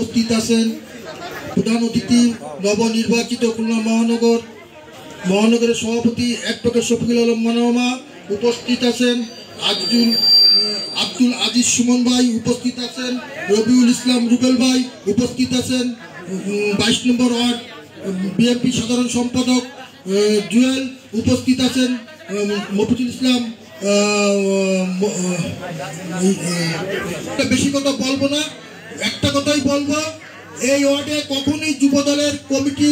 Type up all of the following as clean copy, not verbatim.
উপস্থিত আছেন প্রধান অতিথি নবনির্বাচিত খুলনা মহানগরের সভাপতি অ্যাডভোকেট শফিকুল আলম মানওমা, উপস্থিত আছেন আব্দুল আজিজ সুমন ভাই, উপস্থিত আছেন রবিউল ইসলাম রুবেল ভাই, উপস্থিত আছেন 22 নম্বর ওয়ার্ড বিএনপি সাধারণ সম্পাদক জুয়েল, উপস্থিত আছেন মফিজুল ইসলাম। বেশি কথা বলবো না, একটা কথাই বলবো, এই ওয়ার্ডে কখনোই যুবদলের কমিটি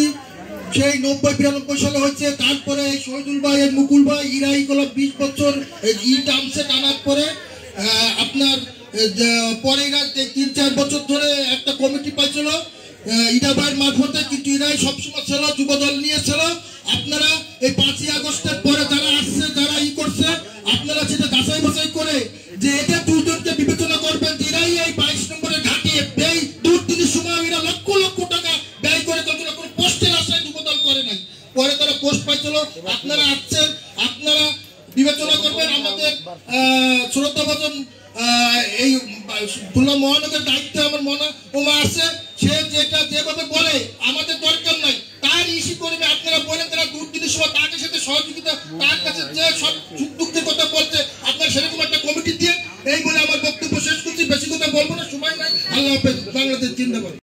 সেই 90-92 সালে হয়েছে। তারপরে শহীদুল ভাই, মুকুল ভাই, ইরাই গেল 20 বছর টার্মসে টানার পরে আপনার পরে 3-4 বছর ধরে একটা কমিটি পাইছিল ইরা ভাইয়ের মারফতে, কিন্তু ইরাই সবসময় ছিল যুবদল নিয়েছিল। আপনারা এই 5ই আগস্টের পরে যারা আসছে, যারা করছে, আপনারা সেটা যাচাই বাছাই করে যে এটা দুজনকে বিবেচনা করবেন। ইরাই এই 22 নম্বরে ঘাটিয়ে ব্যয় দুর্দিনের সময় এরা লক্ষ লক্ষ টাকা ব্যয় করে কোনো পোস্টের আশায় যুবদল করে নাই, পরে তারা পোস্ট পাইছিল। আপনারা আসছেন, আপনারা বিবেচনা করবেন। আমাদের শ্রদ্ধাভাজন এই খুলনা মহানগরের দায়িত্বে আমার ওমা আছে, সে যেটা যেভাবে বলে আমাদের দরকার নাই, তার ইস্যু করবে। আপনারা বলেন তারা দুর্দিনের সময় তার সাথে সহযোগিতা, তার কাছে যে সব সুখ দুঃখের কথা বলছে, আপনার সেরকম একটা কমিটি দিয়ে এই বলে আমার বক্তব্য শেষ করছি। বেশি কথা বলবো না, সময় নাই। আল্লাহ হাফেজ। বাংলাদেশ জিন্দাবাদ।